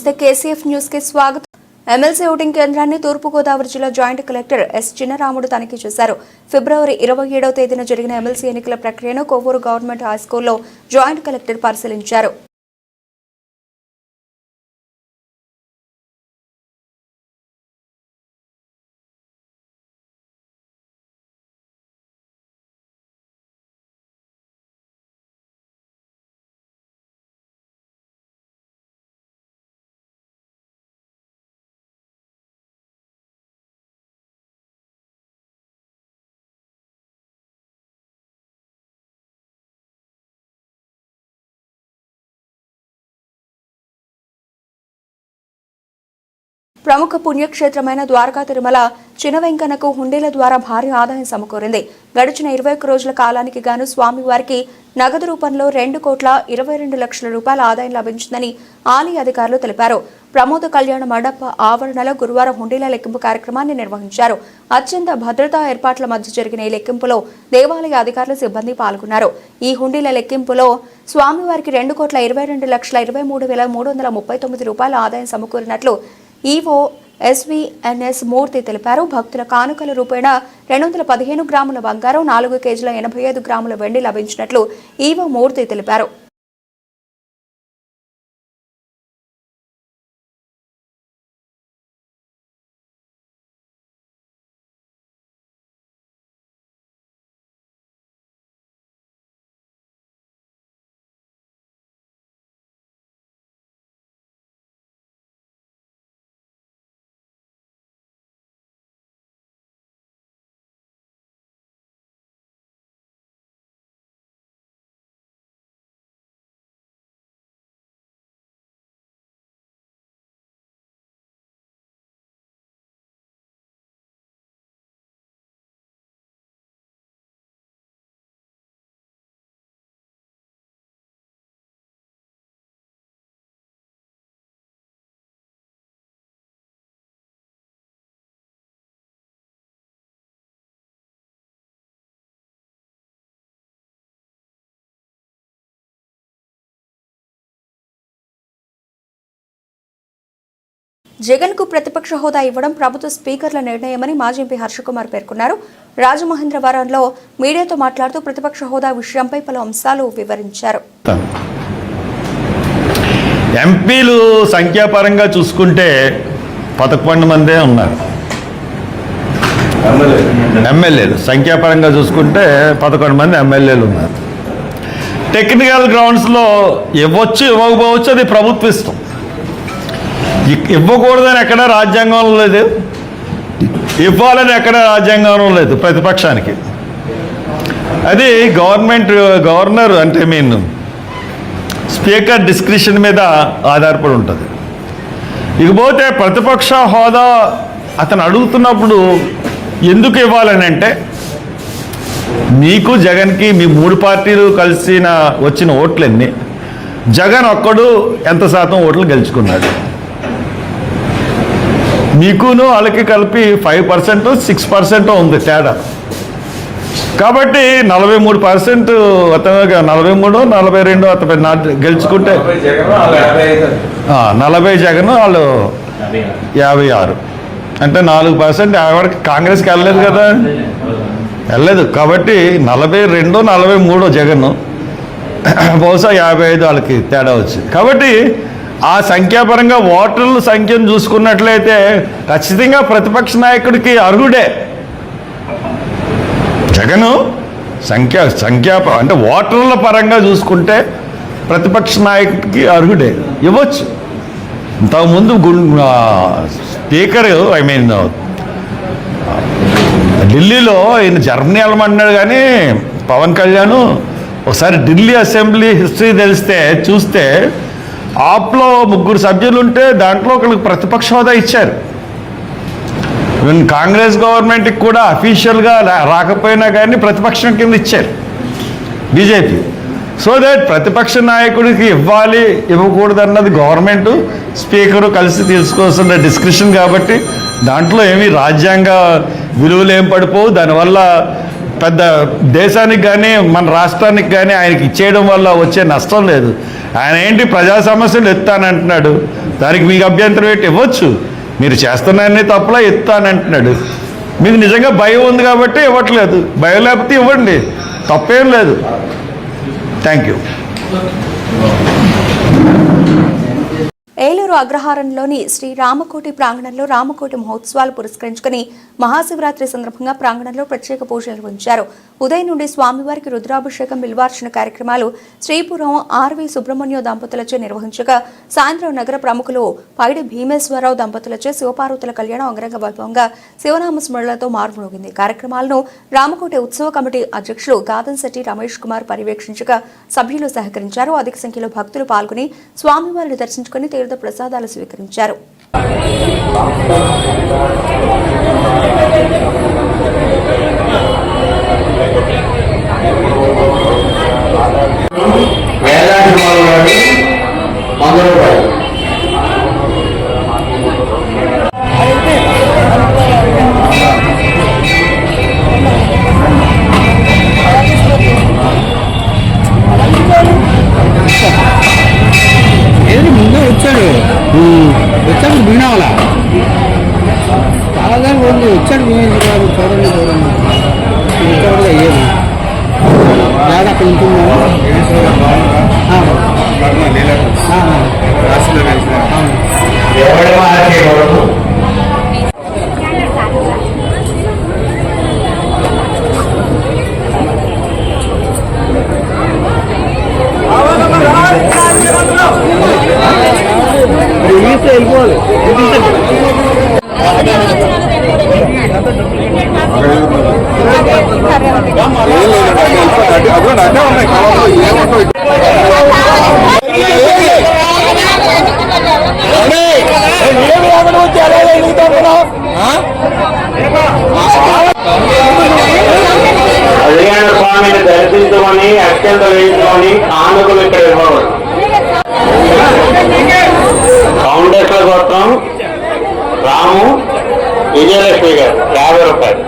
నమస్తే KCF news కి స్వాగతం. ఎమ్మెల్సీ ఓటింగ్ కేంద్రాన్ని తూర్పుగోదావరి జిల్లా జాయింట్ కలెక్టర్ ఎస్ చిన్నరాముడు తనిఖీ చేశారు. ఫిబ్రవరి 27వ తేదీన జరిగిన ఎమ్మెల్సీ ఎన్నికల ప్రక్రియను కొవ్వూరు గవర్నమెంట్ హైస్కూల్లో జాయింట్ కలెక్టర్ పరిశీలించారు. ప్రముఖ పుణ్యక్షేత్రమైన ద్వారకా తిరుమల చినవెంకన్నకు హుండీల ద్వారా భారీ ఆదాయం సమకూరింది. గడిచిన 21 రోజుల కాలానికి గాను స్వామివారికి నగదు రూపంలో 2,22,00,000 రూపాయల ఆదాయం లభించిందని ఆలయ అధికారులు తెలిపారు. ప్రమోద కళ్యాణ మండప ఆవరణలో గురువారం హుండీల లెక్కింపు కార్యక్రమాన్ని నిర్వహించారు. అత్యంత భద్రతా ఏర్పాట్ల మధ్య జరిగిన ఈ లెక్కింపులో దేవాలయ అధికారులు సిబ్బంది పాల్గొన్నారు. ఈ హుండీల లెక్కింపులో స్వామివారికి 2,22,23,339 రూపాయల ఆదాయం సమకూరినట్లు ఈవో ఎస్వీఎన్ఎస్ మూర్తి తెలిపారు. భక్తుల కానుకల రూపేణ 215 గ్రాముల బంగారం, 4 కేజీల 85 గ్రాముల వెండి లభించినట్లు ఈవో మూర్తి తెలిపారు. జగన్ కు ప్రతిపక్ష హోదా ఇవ్వడం ప్రభుత్వ స్పీకర్ల నిర్ణయమని మాజీ ఎంపీ హర్షకుమార్ పేర్కొన్నారు. రాజమహేంద్రవరంలో మీడియాతో మాట్లాడుతూ ప్రతిపక్ష హోదా విషయంపై పలు అంశాలు వివరించారు. ఎంపీలు సంఖ్యాపరంగా చూసుకుంటే 11 మందే ఉన్నారు. ఎమ్మెల్యేలు సంఖ్యాపరంగా చూసుకుంటే 11 మంది ఎమ్మెల్యేలు ఉన్నారు. టెక్నికల్ గ్రౌండ్స్లో ఇవ్వచ్చు ఇవ్వకపోవచ్చు, అది ప్రభుత్వ ఇష్టం. ఇవ్వకూడదని ఎక్కడ రాజ్యాంగంలో లేదు, ఇవ్వాలని ఎక్కడ రాజ్యాంగంలో లేదు ప్రతిపక్షానికి. అది గవర్నర్ అంటే స్పీకర్ డిస్క్రిషన్ మీద ఆధారపడి ఉంటుంది. ఇకపోతే ప్రతిపక్ష హోదా అతను అడుగుతున్నప్పుడు ఎందుకు ఇవ్వాలని అంటే, మీకు జగన్కి మీ 3 పార్టీలు వచ్చిన ఓట్లన్నీ, జగన్ ఒక్కడు ఎంత శాతం ఓట్లు గెలుచుకున్నాడు, మీకును వాళ్ళకి కలిపి 5%, 6% ఉంది తేడా. కాబట్టి 43% అతను 43, 42 అతను గెలుచుకుంటే 40 జగన్, వాళ్ళు 56 అంటే 4%. ఎవరికి కాంగ్రెస్కి వెళ్ళలేదు కదా, వెళ్ళలేదు. కాబట్టి 42, 43 జగన్, బహుశా 55 వాళ్ళకి తేడా వచ్చింది. కాబట్టి ఆ సంఖ్యాపరంగా ఓటర్ల సంఖ్యను చూసుకున్నట్లయితే ఖచ్చితంగా ప్రతిపక్ష నాయకుడికి అర్హుడే జగను. సంఖ్యా అంటే ఓటర్ల పరంగా చూసుకుంటే ప్రతిపక్ష నాయకుడికి అర్హుడే, ఇవ్వచ్చు. ఇంతకుముందు స్పీకర్ ఢిల్లీలో ఈయన జర్మనీ వెళ్ళమన్నాడు, కానీ పవన్ కళ్యాణ్ ఒకసారి ఢిల్లీ అసెంబ్లీ హిస్టరీ చూస్తే ఆప్లో 3 సభ్యులు ఉంటే దాంట్లో ఒకరికి ప్రతిపక్ష హోదా ఇచ్చారు. కాంగ్రెస్ గవర్నమెంట్కి కూడా అఫీషియల్గా రాకపోయినా కానీ ప్రతిపక్షం కింద ఇచ్చారు బీజేపీ. సో దట్ ప్రతిపక్ష నాయకుడికి ఇవ్వాలి ఇవ్వకూడదు అన్నది గవర్నమెంట్ స్పీకరు కలిసి తీసుకోవాల్సిన డిస్కషన్. కాబట్టి దాంట్లో ఏమీ రాజ్యాంగ విలువలు ఏం పడిపోవు. దానివల్ల పెద్ద దేశానికి కానీ మన రాష్ట్రానికి కానీ ఆయనకి ఇచ్చేయడం వల్ల వచ్చే నష్టం లేదు. ఆయన ఏంటి ప్రజా సమస్యలు ఎత్తానంటున్నాడు, దానికి మీకు అభ్యంతరం ఏంటి? ఇవ్వచ్చు. మీరు చేస్తున్నారని తప్పులా ఎత్తానంటున్నాడు. మీకు నిజంగా భయం ఉంది కాబట్టి ఇవ్వట్లేదు. భయం లేకపోతే ఇవ్వండి, తప్పేం లేదు. Thank you. ఏలూరు అగ్రహారంలోని శ్రీ రామకోటి ప్రాంగణంలో రామకోటి మహోత్సవాలు పురస్కరించుకుని మహాశివరాత్రి సందర్భంగా ప్రాంగణంలో ప్రత్యేక పూజలు నిర్వహించారు. ఉదయం నుండి స్వామివారికి రుద్రాభిషేకం, బిల్వార్చన కార్యక్రమాలు శ్రీపురం ఆర్వి సుబ్రహ్మణ్య దంపతులచే నిర్వహించగా సాయంత్రం నగర ప్రముఖులు పైడి భీమేశ్వరరావు దంపతులచే శివపార్వతుల కళ్యాణం అంగరంగ వైభవంగా శివనామ స్మరణలతో మారుమోగింది. కార్యక్రమాలను రామకోటి ఉత్సవ కమిటీ అధ్యక్షులు గాదంశెట్టి రమేష్ కుమార్ పర్యవేక్షించగా సభ్యులు సహకరించారు. అధిక సంఖ్యలో భక్తులు పాల్గొని స్వామివారిని దర్శించుకుని తీర్థ ప్రసాదాలు స్వీకరించారు. ముందే వచ్చాడు బిగినవాలా చాలా రోజులు వచ్చాడు బిగించారు. చూడండి చూడండి అయ్యేది బాగా అక్కడ ఉంటున్నాము. వెళ్ళిపోవాలి. స్వామిని దర్శించుకొని అత్యంత వేయించుకొని కానుకలు ఇక్కడ ఇవ్వవచ్చు. ఫౌండేషన్ కోసం రాము విజయలక్ష్మి గారు 50 రూపాయలు.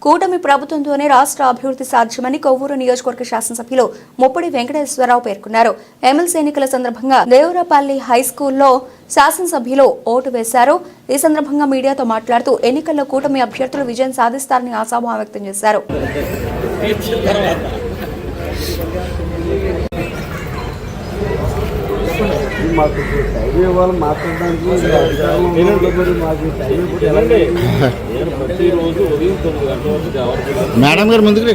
కూటమి ప్రభుత్వంతోనే రాష్ట్ర అభివృద్ధి సాధ్యమని కొవ్వూరు నియోజకవర్గ శాసనసభ్యులు ముప్పడి వెంకటేశ్వరరావు పేర్కొన్నారు. ఎమ్మెల్సీ ఎన్నికల సందర్భంగా దేవరపల్లి హైస్కూల్లో శాసనసభ్యులు ఓటు వేశారు. ఈ సందర్భంగా మీడియాతో మాట్లాడుతూ ఎన్నికల్లో కూటమి అభ్యర్థులు విజయం సాధిస్తారని ఆశాభావం వ్యక్తం చేశారు. మాకు టైం ఇవ్వాలి మాట్లాడడానికి. ప్రతిరోజు ఉదయం 9 గంటల వరకు మేడం గారు ముందుకు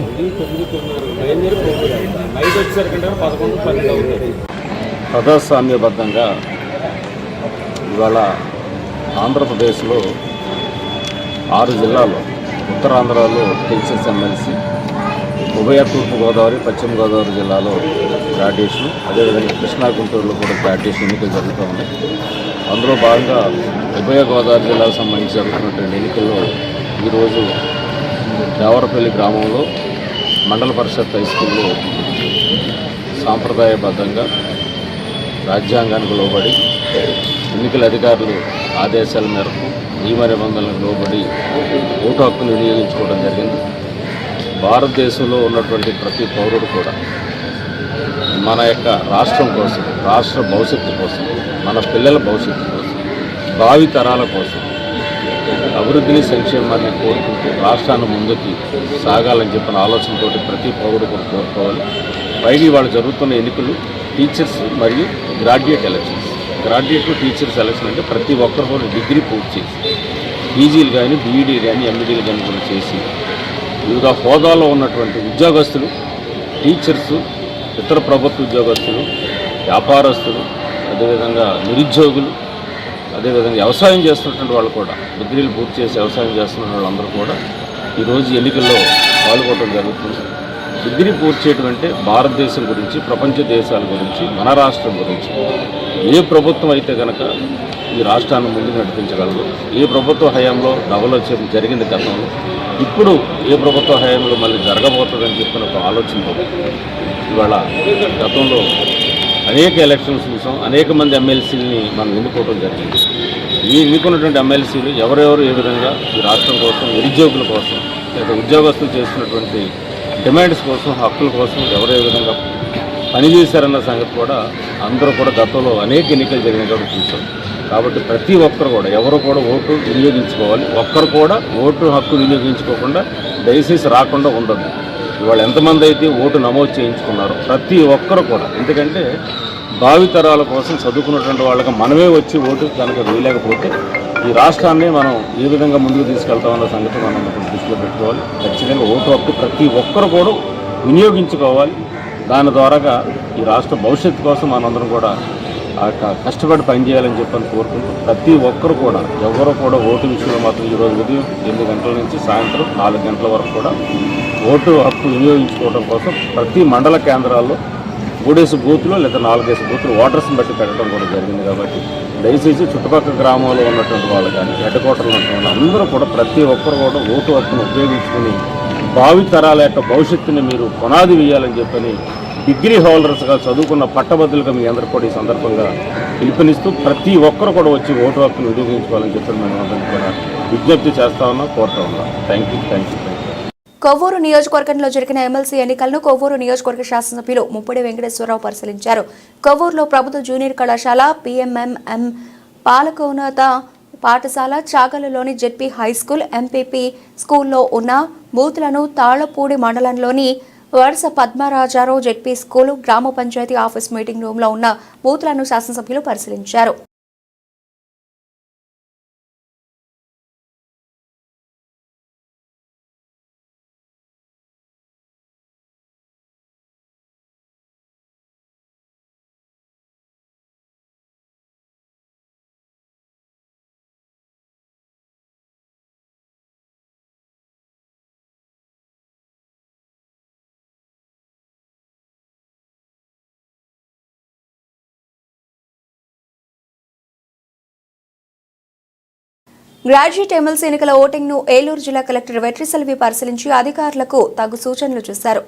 నైట్ వచ్చేసరికి 11-12 అవుతుంది. ప్రజాస్వామ్యబద్ధంగా ఇవాళ ఆంధ్రప్రదేశ్లో 6 జిల్లాల్లో ఉత్తరాంధ్రలో టీచర్స్ ఎమ్మెల్సీ, ఉభయ తూర్పుగోదావరి, పశ్చిమ గోదావరి జిల్లాలో గ్రాడ్యుయేషన్, అదేవిధంగా కృష్ణా గుంటూరులో కూడా గ్రాడ్యుయేషన్ ఎన్నికలు జరుగుతూ ఉన్నాయి. అందులో భాగంగా ఉభయ గోదావరి జిల్లాకు సంబంధించి జరుగుతున్నటువంటి ఎన్నికల్లో ఈరోజు దేవరపల్లి గ్రామంలో మండల పరిషత్ హై స్కూల్లో సాంప్రదాయబద్ధంగా రాజ్యాంగానికి లోబడి ఎన్నికల అధికారులు ఆదేశాల మేరకు నియమ నిబంధనలకు లోబడి ఓటు హక్కును వినియోగించుకోవడం జరిగింది. భారతదేశంలో ఉన్నటువంటి ప్రతి పౌరుడు కూడా మన యొక్క రాష్ట్రం కోసం, రాష్ట్ర భవిష్యత్తు కోసం, మన పిల్లల భవిష్యత్తు కోసం, భావి తరాల కోసం అభివృద్ధిని, సంక్షేమాన్ని కోరుకుంటూ రాష్ట్రాన్ని ముందుకి సాగాలని చెప్పిన ఆలోచనతో ప్రతి పౌరుడు కూడా కోరుకోవాలి. పైగా వాళ్ళు జరుగుతున్న ఎన్నికలు టీచర్స్ మరియు graduate elections. Graduate teachers election అంటే ప్రతి ఒక్కరు కూడా డిగ్రీ పూర్తి చేసి పీజీలు కానీ, బీఈడీలు కానీ, ఎంఈడీలు కానీ కూడా చేసి వివిధ హోదాలో ఉన్నటువంటి ఉద్యోగస్తులు, టీచర్సు, ఇతర ప్రభుత్వ ఉద్యోగస్తులు, వ్యాపారస్తులు, అదేవిధంగా నిరుద్యోగులు, అదేవిధంగా వ్యవసాయం చేస్తున్నటువంటి వాళ్ళు కూడా, డిగ్రీలు పూర్తి చేసి వ్యవసాయం చేస్తున్న వాళ్ళందరూ కూడా ఈరోజు ఎన్నికల్లో పాల్గొనడం జరుగుతుంది. డిగ్రీ పూర్తి చేయడం అంటే భారతదేశం గురించి, ప్రపంచ దేశాల గురించి, మన రాష్ట్రం గురించి ఏ ప్రభుత్వం అయితే కనుక ఈ రాష్ట్రాన్ని ముందుకు నడిపించగలదు, ఏ ప్రభుత్వ హయాంలో డెవలప్ జరిగింది గతంలో, ఇప్పుడు ఏ ప్రభుత్వ హయాంలో మళ్ళీ జరగబోతుందని చెప్పిన ఒక ఆలోచనతో ఇవాళ గతంలో అనేక ఎలక్షన్స్ చూసాం, అనేక మంది ఎమ్మెల్సీలని మనం ఎన్నుకోవడం జరిగింది. ఈ ఎన్నుకున్నటువంటి ఎమ్మెల్సీలు ఎవరెవరు ఏ విధంగా ఈ రాష్ట్రం కోసం, నిరుద్యోగుల కోసం, లేదా ఉద్యోగస్తులు చేస్తున్నటువంటి డిమాండ్స్ కోసం, హక్కుల కోసం ఎవరు ఏ విధంగా పనిచేశారన్న సంగతి కూడా అందరూ కూడా గతంలో అనేక ఎన్నికలు జరిగిన కూడా చూసాం. కాబట్టి ప్రతి ఒక్కరు కూడా ఎవరు కూడా ఓటు వినియోగించుకోవాలి. ఒక్కరు కూడా ఓటు హక్కు వినియోగించుకోకుండా దయచేసి రాకుండా ఉండదు. ఇవాళ ఎంతమంది అయితే ఓటు నమోదు చేయించుకున్నారో ప్రతి ఒక్కరు కూడా, ఎందుకంటే భావితరాల కోసం చదువుకున్నటువంటి వాళ్ళకి మనమే వచ్చి ఓటు కనుక వేయలేకపోతే ఈ రాష్ట్రాన్ని మనం ఏ విధంగా ముందుకు తీసుకెళ్తామన్న సంగతి మనం దృష్టిలో పెట్టుకోవాలి. ఖచ్చితంగా ఓటు హక్కు ప్రతి ఒక్కరు కూడా వినియోగించుకోవాలి. దాని ద్వారాగా ఈ రాష్ట్ర భవిష్యత్తు కోసం మనందరం కూడా కష్టపడి పనిచేయాలని చెప్పని కోరుకుంటూ ప్రతి ఒక్కరు కూడా ఎవరు కూడా ఓటు విషయంలో మాత్రం ఈరోజు ఉదయం 8 గంటల నుంచి సాయంత్రం 4 గంటల వరకు కూడా ఓటు హక్కు వినియోగించుకోవడం కోసం ప్రతి మండల కేంద్రాల్లో 3 బూతులు లేదా 4 బూతులు ఓటర్స్ని బట్టి పెట్టడం కూడా జరిగింది. కాబట్టి దయచేసి చుట్టుపక్కల గ్రామాల్లో ఉన్నటువంటి వాళ్ళు కానీ హెడ్ క్వార్టర్లో ఉన్నటువంటి అందరూ కూడా ప్రతి ఒక్కరు కూడా ఓటు హక్కును ఉపయోగించుకుని భావితరాల యొక్క భవిష్యత్తుని మీరు పునాది వేయాలని చెప్పని డిగ్రీ హోల్డర్స్గా చదువుకున్న పట్టభద్రులుగా మీ అందరూ కూడా ఈ సందర్భంగా పిలుపునిస్తూ ప్రతి ఒక్కరు కూడా వచ్చి ఓటు హక్కును వినియోగించుకోవాలని చెప్పి మేము అందరినీ కూడా విజ్ఞప్తి చేస్తా ఉన్నాం, కోరుతా ఉన్నాం. Thank you. కొవ్వూరు నియోజకవర్గంలో జరిగిన ఎమ్మెల్సీ ఎన్నికలను కొవ్వూరు నియోజకవర్గ శాసనసభ్యులు ముప్పిడి వెంకటేశ్వరరావు పరిశీలించారు. కొవ్వూరులో ప్రభుత్వ జూనియర్ కళాశాల, PMMM పాలకోన్నత పాఠశాల, చాగలలోని జెడ్పీ హైస్కూల్, MPP స్కూల్లో ఉన్న బూత్లను, తాళ్లపూడి మండలంలోని వరుస పద్మరాజారావు జెడ్పీ స్కూలు, గ్రామ పంచాయతీ ఆఫీస్ మీటింగ్ రూమ్లో ఉన్న బూత్లను శాసనసభ్యులు పరిశీలించారు. గ్రాడ్యుయేట్ ఎమ్మెల్సీ ఎన్నికల ఓటింగ్ ను ఏలూరు జిల్లా కలెక్టర్ వెట్రిసెల్వి పరిశీలించి అధికారులకు తగు సూచనలు చేశారు.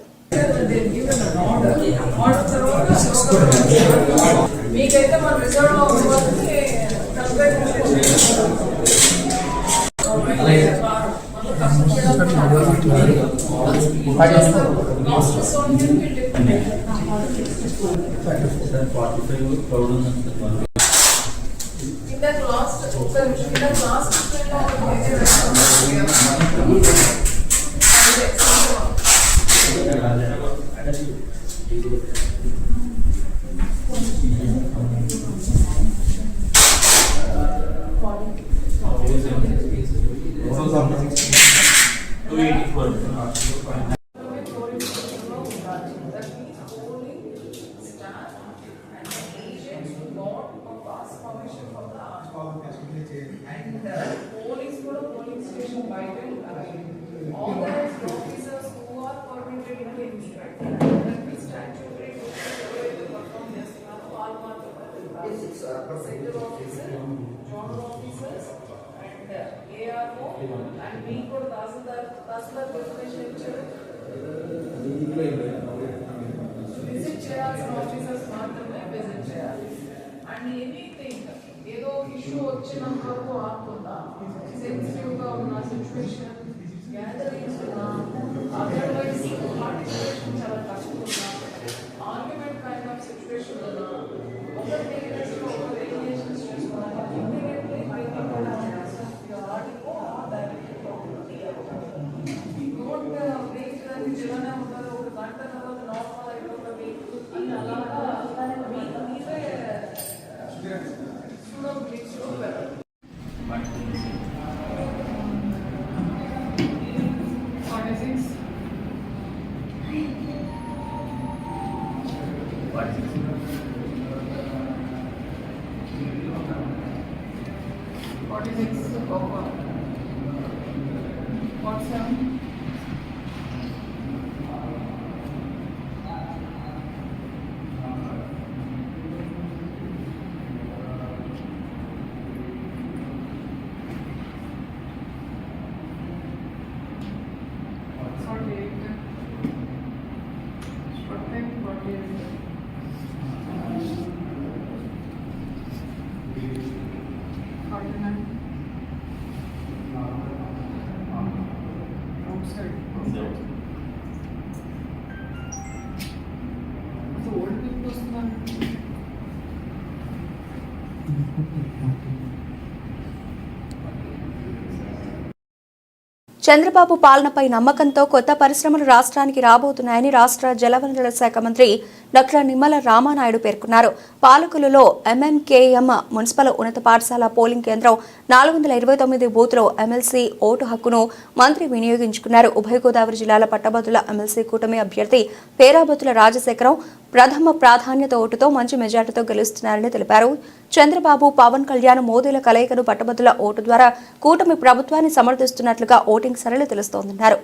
చంద్రబాబు పాలనపై నమ్మకంతో కొత్త పరిశ్రమలు రాష్ట్రానికి రాబోతున్నాయని రాష్ట్ర జలవనరుల శాఖ మంత్రి డాక్టర్ నిమ్మల రామానాయుడు పేర్కొన్నారు. పాలకులలో ఎంఎంకేఎం మున్సిపల్ ఉన్నత పాఠశాల పోలింగ్ కేంద్రం 429 బూత్లో ఎమ్మెల్సీ ఓటు హక్కును మంత్రి వినియోగించుకున్నారు. ఉభయ గోదావరి జిల్లాల పట్టభద్రుల ఎమ్మెల్సీ కూటమి అభ్యర్థి పేరాబత్తుల రాజశేఖరం ప్రథమ ప్రాధాన్యత ఓటుతో మంచి మెజార్టీతో గెలుస్తున్నారని తెలిపారు. చంద్రబాబు, పవన్ కళ్యాణ్, మోదీల కలయికను పట్టభద్రుల ఓటు ద్వారా కూటమి ప్రభుత్వాన్ని సమర్థిస్తున్నట్లుగా ఓటింగ్ సరళి తెలుస్తోందన్నారు.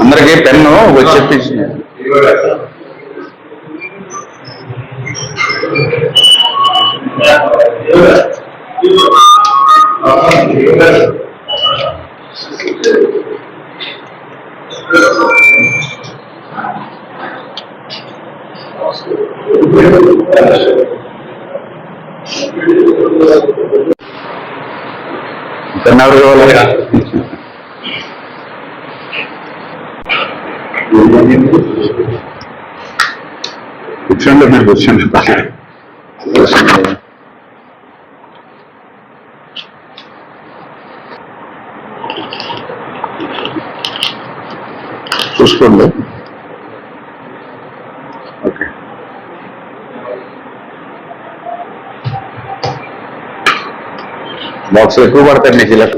అందరికీ పెన్ను వచ్చి పెన్నెవరు కావాలి? కూర్చోండి, మీరు కూర్చోండి. చూసుకోండి. ఓకే, బాక్స్ ఎక్కువ పడతాయి మీకు ఇలా.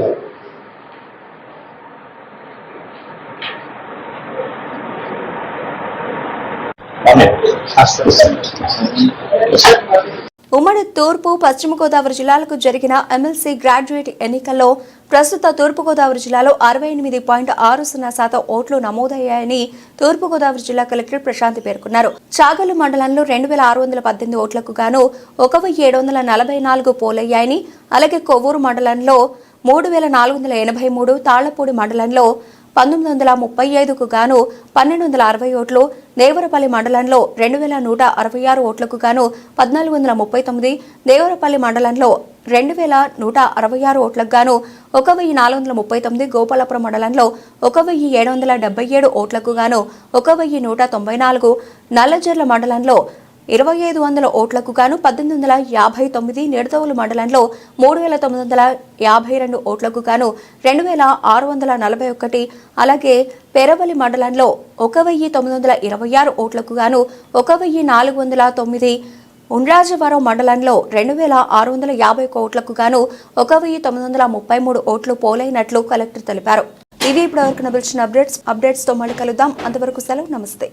ఉమ్మడి తూర్పు, పశ్చిమ గోదావరి జిల్లాలకు జరిగిన ఎమ్మెల్సీ గ్రాడ్యుయేట్ ఎన్నికల్లో ప్రస్తుత తూర్పుగోదావరి జిల్లాలో 68.60% ఓట్లు నమోదయ్యాయని తూర్పుగోదావరి జిల్లా కలెక్టర్ ప్రశాంతి పేర్కొన్నారు. చాగలు మండలంలో 2618 ఓట్లకు గాను 1744 పోలయ్యాయని, అలాగే కొవ్వూరు మండలంలో 3483, తాళ్లపూడి మండలంలో 1935కు గాను 1260 ఓట్లు, దేవరపల్లి మండలంలో 2166 ఓట్లకు గాను 1439, దేవరపల్లి మండలంలో 2166 ఓట్లకు గాను 1439, గోపాలపురం మండలంలో 1777 ఓట్లకు గాను 1194, నల్లజర్ల మండలంలో 2500 ఓట్లకు గాను 1859, నిడదవోలు మండలంలో 3952 ఓట్లకు గాను 2641, అలాగే పెరవలి మండలంలో 1926 ఓట్లకు గాను 1409, ఉండ్రాజవరం మండలంలో 2651 ఓట్లకు గాను 1933 ఓట్లు పోలైనట్లు కలెక్టర్ తెలిపారు. ఇవి ఇప్పటివరకు లభించిన అప్డేట్స్ తో మళ్ళీ కలుద్దాం. అంతవరకు సెలవు, నమస్తే.